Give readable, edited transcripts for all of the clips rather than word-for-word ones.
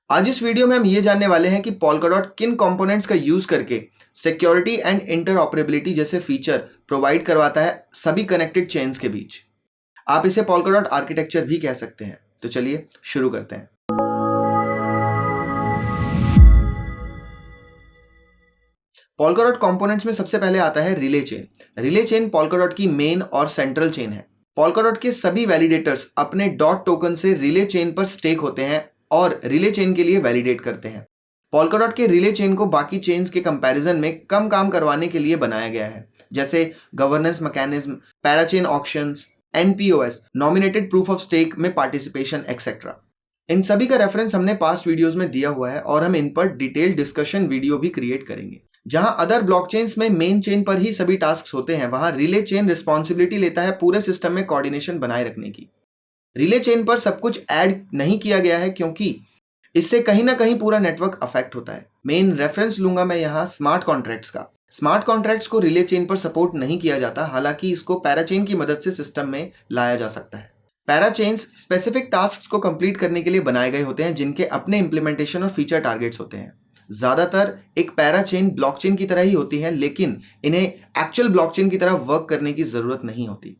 आज इस वीडियो में हम ये जानने वाले हैं कि पोल्काडॉट किन कंपोनेंट्स का यूज करके सिक्योरिटी एंड इंटरऑपरेबिलिटी जैसे फीचर प्रोवाइड करवाता है सभी कनेक्टेड चेन्स के बीच। आप इसे पोल्काडॉट आर्किटेक्चर भी कह सकते हैं। तो चलिए शुरू करते हैं। पोल्काडॉट कंपोनेंट्स में सबसे पहले आता है relay chain. Relay chain Polkadot की मेन और सेंट्रल चेन है। पोल्काडॉट के सभी वैलिडेटर्स अपने डॉट टोकन से रिले चेन पर स्टेक होते हैं और रिले चेन के लिए वैलिडेट करते हैं। पोल्काडॉट के रिले चेन को बाकी चेन्स के कंपैरिजन में कम काम करवाने के लिए बनाया गया है, जैसे governance mechanism, parachain auctions, NPOS, nominated proof of stake में पार्टिसिपेशन एक्सेट्रा। इन सभी का रेफरेंस हमने पास्ट वीडियोस में दिया हुआ है और हम इन पर डिटेल डिस्कशन वीडियो भी क्रिएट करेंगे। जहां अदर ब्लॉकचेन्स में मेन चेन पर ही सभी टास्क होते हैं, वहां रिले चेन रिस्पॉन्सिबिलिटी लेता है पूरे सिस्टम में कोऑर्डिनेशन बनाए रखने की। रिले चेन पर सब कुछ ऐड नहीं किया गया है क्योंकि इससे कहीं ना कहीं पूरा नेटवर्क अफेक्ट होता है। मेन रेफरेंस लूंगा मैं यहाँ स्मार्ट कॉन्ट्रैक्ट्स का। स्मार्ट कॉन्ट्रैक्ट्स को रिले चेन पर सपोर्ट नहीं किया जाता, हालांकि इसको पैराचेन की मदद से सिस्टम में लाया जा सकता है। पैराचेन्स स्पेसिफिक टास्क्स को कंप्लीट करने के लिए बनाए गए होते हैं, जिनके अपने इंप्लीमेंटेशन और फीचर टारगेट्स होते हैं। ज्यादातर एक पैराचेन ब्लॉकचेन की तरह ही होती है, लेकिन इन्हें एक्चुअल ब्लॉकचेन की तरह वर्क करने की जरूरत नहीं होती।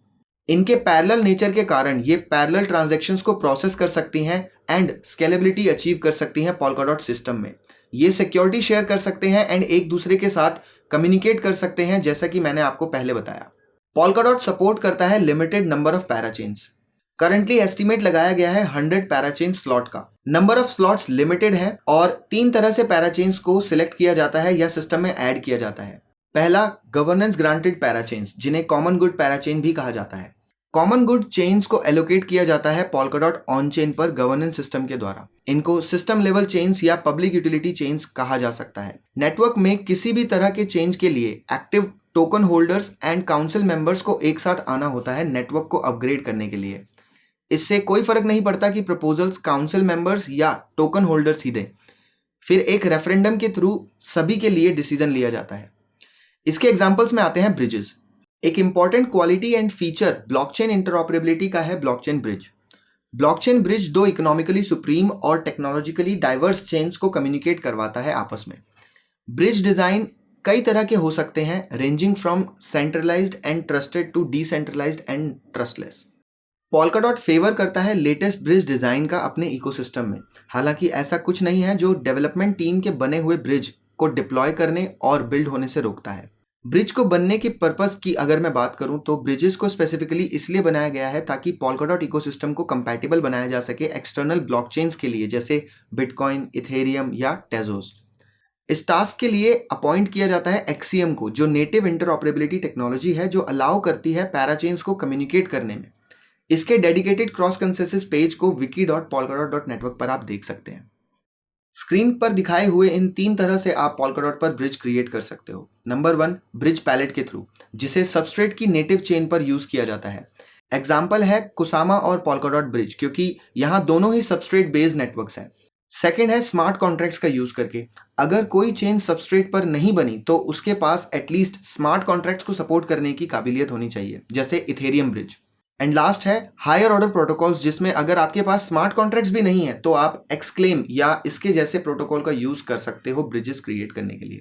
इनके पैरेलल नेचर के कारण ये पैरेलल ट्रांजैक्शंस को प्रोसेस कर सकती हैं एंड स्केलेबिलिटी अचीव कर सकती हैं पोल्काडॉट सिस्टम में। ये सिक्योरिटी शेयर कर सकते हैं एंड एक दूसरे के साथ कम्युनिकेट कर सकते हैं, जैसा कि मैंने आपको पहले बताया। पोल्काडॉट सपोर्ट करता है limited number of parachains. Currently estimate लगाया गया है 100 पैराचेन स्लॉट का। नंबर ऑफ स्लॉट्स लिमिटेड है और 3 तरह से पैराचेन्स को सिलेक्ट किया जाता है या सिस्टम में ऐड किया जाता है। पहला, गवर्नेंस ग्रांटेड पैराचेन्स, जिन्हें कॉमन गुड पैराचेन भी कहा जाता है। कॉमन गुड चेन्स को एलोकेट किया जाता है पोल्काडॉट ऑन चेन पर गवर्नेंस सिस्टम के द्वारा। इनको सिस्टम लेवल चेन्स या पब्लिक यूटिलिटी चेन्स कहा जा सकता है। नेटवर्क में किसी भी तरह के चेंज के लिए active token holders and council members को एक साथ आना होता है नेटवर्क को अपग्रेड करने के लिए। इससे कोई फर्क नहीं पड़ता कि प्रपोजल्स काउंसिल मेंबर्स या टोकन होल्डर्स ही दें, फिर एक रेफरेंडम के थ्रू सभी के लिए डिसीजन लिया जाता है। इसके एग्जांपल्स में आते हैं ब्रिजेस। एक important quality and feature blockchain interoperability का है blockchain bridge. Blockchain bridge 2 economically supreme और टेक्नोलॉजिकली डाइवर्स चेन्स को कम्युनिकेट करवाता है आपस में। ब्रिज डिजाइन कई तरह के हो सकते हैं, ranging from centralised and trusted to decentralised and trustless. Polkadot favour करता है लेटेस्ट ब्रिज डिजाइन का अपने इकोसिस्टम में। हालांकि ऐसा कुछ नहीं है जो डेवलपमेंट टीम के बने हुए ब्रिज को डिप्लॉय करने और बिल्ड होने से रोकता है। ब्रिज को बनने की पर्पस की अगर मैं बात करूं तो ब्रिजेस को स्पेसिफिकली इसलिए बनाया गया है ताकि पोल्काडॉट इकोसिस्टम को कंपैटिबल बनाया जा सके एक्सटर्नल ब्लॉकचेन्स के लिए, जैसे बिटकॉइन, इथेरियम या टेजोस। इस टास्क के लिए अपॉइंट किया जाता है एक्सीएम को, जो नेटिव इंटरऑपरेबिलिटी टेक्नोलॉजी है जो अलाउ करती है पैराचेन्स को कम्युनिकेट करने में। इसके डेडिकेटेड क्रॉस कंसेंसस पेज को wiki.polkadot.network पर आप देख सकते हैं। स्क्रीन पर दिखाए हुए इन 3 तरह से आप पोल्काडॉट पर ब्रिज क्रिएट कर सकते हो। नंबर 1, ब्रिज पैलेट के थ्रू, जिसे सबस्ट्रेट की नेटिव चेन पर यूज किया जाता है। एग्जाम्पल है कुसामा और पोल्काडॉट ब्रिज, क्योंकि यहाँ दोनों ही सबस्ट्रेट बेस्ड नेटवर्क्स हैं। सेकेंड है स्मार्ट कॉन्ट्रैक्ट्स का यूज करके। अगर कोई चेन सबस्ट्रेट पर नहीं बनी तो उसके पास एटलीस्ट स्मार्ट कॉन्ट्रैक्ट्स को सपोर्ट करने की काबिलियत होनी चाहिए, जैसे इथेरियम ब्रिज। एंड लास्ट है हायर ऑर्डर प्रोटोकॉल्स, जिसमें अगर आपके पास स्मार्ट कॉन्ट्रैक्ट्स भी नहीं है तो आप एक्सक्लेम या इसके जैसे प्रोटोकॉल का यूज कर सकते हो ब्रिजेस क्रिएट करने के लिए।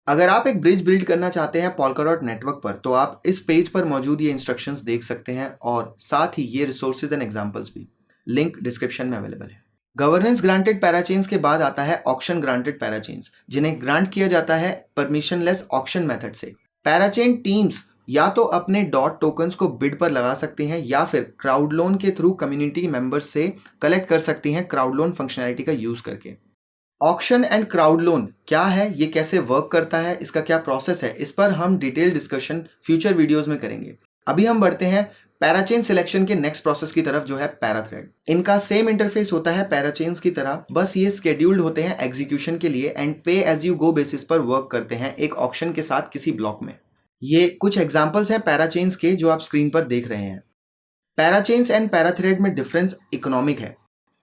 अगर आप एक ब्रिज बिल्ड करना चाहते हैं पोल्काडॉट नेटवर्क पर तो आप इस पेज पर मौजूद ये इंस्ट्रक्शंस देख सकते हैं और साथ ही ये रिसोर्सेज एंड एग्जांपल्स भी, लिंक डिस्क्रिप्शन में अवेलेबल है। गवर्नेंस ग्रांटेड पैराचेन्स के बाद आता है ऑक्शन ग्रांटेड पैराचेन्स, जिन्हें ग्रांट किया जाता है परमिशनलेस ऑक्शन मेथड से। पैराचेन टीम्स या तो अपने डॉट टोकन्स को बिड पर लगा सकती हैं या फिर क्राउड लोन के थ्रू कम्युनिटी मेंबर्स से कलेक्ट कर सकती हैं क्राउड लोन फंक्शनैलिटी का यूज करके। ऑक्शन एंड क्राउड लोन क्या है, ये कैसे वर्क करता है, इसका क्या प्रोसेस है, इस पर हम डिटेल डिस्कशन फ्यूचर वीडियोस में करेंगे। अभी हम बढ़ते हैं पैराचेन सिलेक्शन के नेक्स्ट प्रोसेस की तरफ, जो है पैराथ्रेड। इनका सेम इंटरफेस होता है पैराचेन्स की तरह, बस ये स्केड्यूल्ड होते हैं एग्जीक्यूशन के लिए एंड पे एज यू गो बेसिस पर वर्क करते हैं एक ऑक्शन के साथ किसी ब्लॉक में। ये कुछ एग्जांपल्स हैं पैराचेन्स के जो आप स्क्रीन पर देख रहे हैं। पैराचेन्स एंड पैराथ्रेड में डिफरेंस इकोनॉमिक है।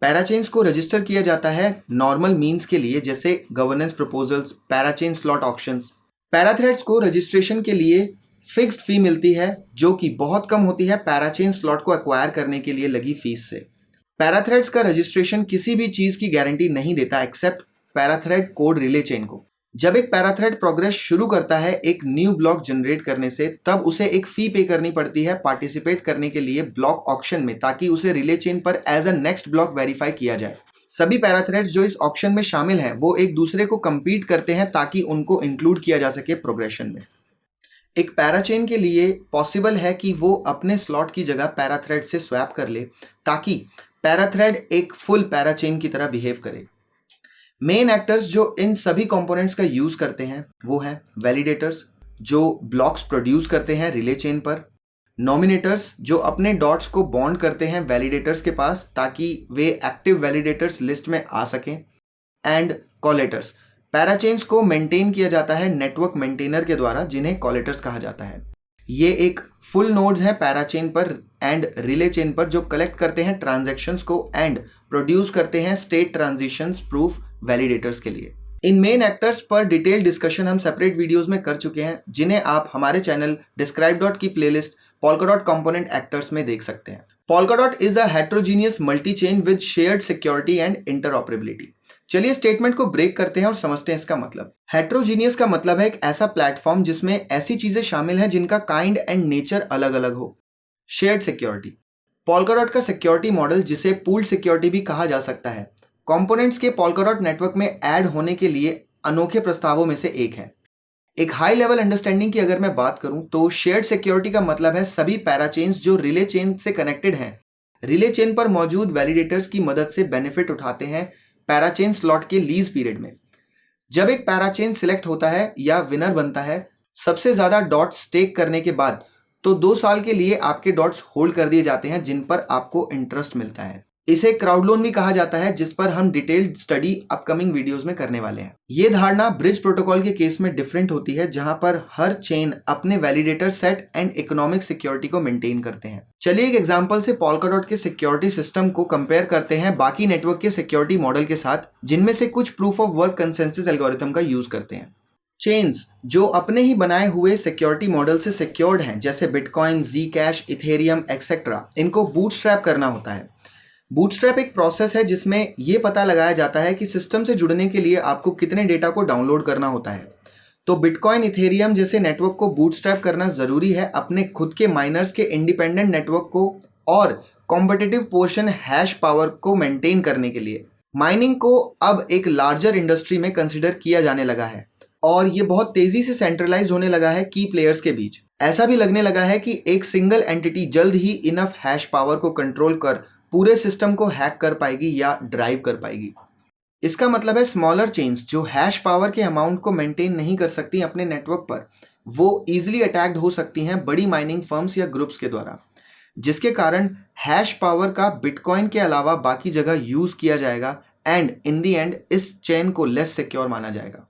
पैराचेन्स को रजिस्टर किया जाता है नॉर्मल मीन्स के लिए, जैसे governance proposals, parachain slot auctions. Parathreads को रजिस्ट्रेशन के लिए फिक्स्ड फी मिलती है, जो कि बहुत कम होती है पैराचेन स्लॉट को एक्वायर करने के लिए लगी फीस से। पैराथ्रेड्स का रजिस्ट्रेशन किसी भी चीज की गारंटी नहीं देता एक्सेप्ट पैराथ्रेड कोड रिले चेन को। जब एक पैराथ्रेड प्रोग्रेस शुरू करता है एक न्यू ब्लॉक जनरेट करने से, तब उसे एक फी पे करनी पड़ती है पार्टिसिपेट करने के लिए ब्लॉक ऑक्शन में, ताकि उसे रिले चेन पर as a next block verify किया जाए। सभी पैराथ्रेड्स जो इस ऑक्शन में शामिल हैं वो एक दूसरे को compete करते हैं ताकि उनको इंक्लूड किया जा सके प्रोग्रेशन में। एक पैराचेन के लिए पॉसिबल है कि वो अपने स्लॉट की जगह पैराथ्रेड से स्वैप कर ले, ताकि पैराथ्रेड एक फुल पैराचेन की तरह बिहेव करे। मेन एक्टर्स जो इन सभी कंपोनेंट्स का यूज करते हैं वो हैं वैलिडेटर्स, जो ब्लॉक्स प्रोड्यूस करते हैं रिले चेन पर, नॉमिनेटर्स जो अपने डॉट्स को बॉन्ड करते हैं वैलिडेटर्स के पास ताकि वे एक्टिव वैलिडेटर्स लिस्ट में आ सकें, एंड कॉलेटर्स। पैराचेन्स को मेंटेन किया जाता है नेटवर्क मेंटेनर के द्वारा, जिन्हें कॉलेटर्स कहा जाता है। ये एक फुल नोड्स हैं पैराचेन पर एंड रिले चेन पर, जो कलेक्ट करते हैं ट्रांजैक्शंस को एंड प्रोड्यूस करते हैं स्टेट ट्रांजिशंस प्रूफ वैलिडेटर्स के लिए। इन मेन एक्टर्स पर डिटेल डिस्कशन हम सेपरेट वीडियोस में कर चुके हैं, जिन्हें आप हमारे चैनल डिस्क्राइब की प्लेलिस्ट Polkadot कंपोनेंट एक्टर्स में देख सकते हैं। Polkadot is a heterogeneous multi chain with shared security and interoperability. चलिए स्टेटमेंट को ब्रेक करते हैं और समझते हैं इसका मतलब। हेट्रोजीनियस का मतलब है एक ऐसा प्लेटफॉर्म जिसमें ऐसी चीजें शामिल हैं जिनका काइंड एंड नेचर अलग अलग हो। शेयर्ड सिक्योरिटी, Polkadot का सिक्योरिटी मॉडल, जिसे पूल्ड सिक्योरिटी भी कहा जा सकता है, कंपोनेंट्स के Polkadot नेटवर्क में ऐड होने के लिए अनोखे प्रस्तावों में से एक है। एक हाई लेवल अंडरस्टैंडिंग की अगर मैं बात करूं तो शेयर्ड सिक्योरिटी का मतलब है सभी पैराचेन्स जो रिले चेन से कनेक्टेड हैं, रिले चेन पर मौजूद वैलिडेटर्स की मदद से बेनिफिट उठाते हैं पैराचेन स्लॉट के लीज पीरियड में। जब एक पैराचेन सिलेक्ट होता है या विनर बनता है सबसे ज्यादा डॉट्स स्टेक करने के बाद, तो 2 साल के लिए आपके डॉट्स होल्ड कर दिए जाते हैं जिन पर आपको इंटरेस्ट मिलता है। इसे क्राउड लोन भी कहा जाता है, जिस पर हम डिटेल्ड स्टडी अपकमिंग वीडियोस में करने वाले हैं। ये धारणा ब्रिज प्रोटोकॉल के केस में डिफरेंट होती है, जहां पर हर चेन अपने validator set and economic security को मेंटेन करते हैं। चलिए एक एग्जांपल से Polkadot के सिक्योरिटी सिस्टम को कंपेयर करते हैं बाकी नेटवर्क के सिक्योरिटी मॉडल के साथ, जिनमें से कुछ proof of work consensus algorithm का यूज करते हैं। चेन्स जो अपने ही बनाए हुए सिक्योरिटी मॉडल से सिक्योर्ड हैं, जैसे बिटकॉइन, Zcash, इथेरियम एक्सेट्रा, इनको बूटस्ट्रैप करना होता है। बूटस्ट्रैप एक प्रोसेस है जिसमें यह पता लगाया जाता है कि सिस्टम से जुड़ने के लिए आपको कितने डेटा को डाउनलोड करना होता है। तो बिटकॉइन, इथेरियम जैसे नेटवर्क को बूटस्ट्रैप करना जरूरी है अपने खुद के माइनर्स के इंडिपेंडेंट नेटवर्क को और कॉम्पिटिटिव पोर्शन हैश पावर को मेंटेन करने के लिए। माइनिंग को अब एक लार्जर इंडस्ट्री में कंसिडर किया जाने लगा है और ये बहुत तेजी से सेंट्रलाइज होने लगा है की प्लेयर्स के बीच। ऐसा भी लगने लगा है कि एक सिंगल एंटिटी जल्द ही इनफ हैश पावर को कंट्रोल कर पूरे सिस्टम को हैक कर पाएगी या ड्राइव कर पाएगी। इसका मतलब है स्मॉलर चेन्स जो हैश पावर के अमाउंट को मेंटेन नहीं कर सकती अपने नेटवर्क पर, वो इजीली अटैक्ड हो सकती हैं बड़ी माइनिंग फर्म्स या ग्रुप्स के द्वारा, जिसके कारण हैश पावर का बिटकॉइन के अलावा बाकी जगह यूज किया जाएगा एंड इन दी एंड इस चेन को लेस सिक्योर माना जाएगा।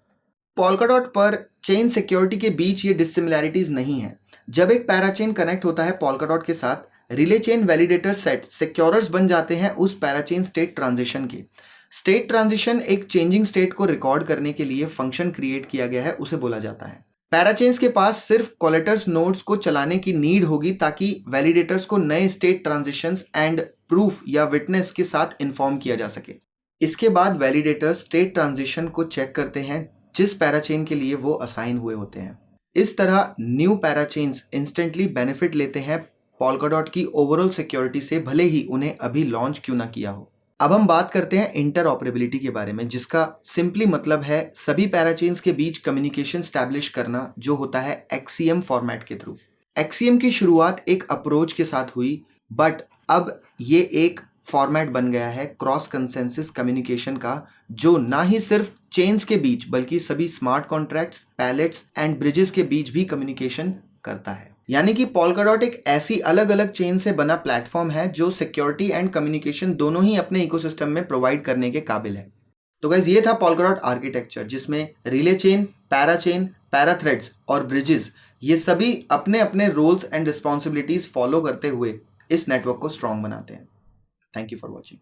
Polkadot पर चेन सिक्योरिटी के बीच ये डिसिमिलैरिटीज नहीं है। जब एक पैराचेन कनेक्ट होता है Polkadot के साथ, रिले चेन वैलिडेटर सेट सिक्योरर्स बन जाते हैं उस पैराचेन स्टेट ट्रांजिशन के। स्टेट ट्रांजिशन एक चेंजिंग स्टेट को रिकॉर्ड करने के लिए फंक्शन क्रिएट किया गया है, उसे बोला जाता है। पैराचेन्स के पास सिर्फ कोलेटर्स नोड्स को चलाने की नीड होगी ताकि वैलिडेटर्स को नए स्टेट ट्रांजिशंस एंड प्रूफ या विटनेस के साथ इन्फॉर्म किया जा सके। इसके बाद वैलिडेटर्स स्टेट ट्रांजिशन को चेक करते हैं जिस पैराचेन के लिए वो असाइन हुए होते हैं। इस तरह न्यू पैराचेन्स इंस्टेंटली बेनिफिट लेते हैं Polkadot की ओवरऑल सिक्योरिटी से, भले ही उन्हें अभी लॉन्च क्यों ना किया हो। अब हम बात करते हैं इंटरऑपरेबिलिटी के बारे में, जिसका सिंपली मतलब है सभी पैराचेन्स के बीच कम्युनिकेशन स्टैब्लिश करना, जो होता है XCM फॉर्मेट के थ्रू। XCM की शुरुआत एक अप्रोच के साथ हुई, बट अब ये एक फॉर्मेट बन गया है क्रॉस कंसेंसस कम्युनिकेशन का, जो ना ही सिर्फ चेन्स के बीच बल्कि सभी smart contracts, pallets and bridges के बीच भी कम्युनिकेशन करता है। यानी कि Polkadot एक ऐसी अलग अलग चेन से बना प्लेटफॉर्म है जो सिक्योरिटी एंड कम्युनिकेशन दोनों ही अपने इकोसिस्टम में प्रोवाइड करने के काबिल है। तो गाइस, ये था Polkadot आर्किटेक्चर, जिसमें रिले चेन, पैराचेन, पैराथ्रेड्स और ब्रिजेस, ये सभी अपने अपने रोल्स एंड रिस्पॉन्सिबिलिटीज फॉलो करते हुए इस नेटवर्क को स्ट्रॉन्ग बनाते हैं। Thank you for watching.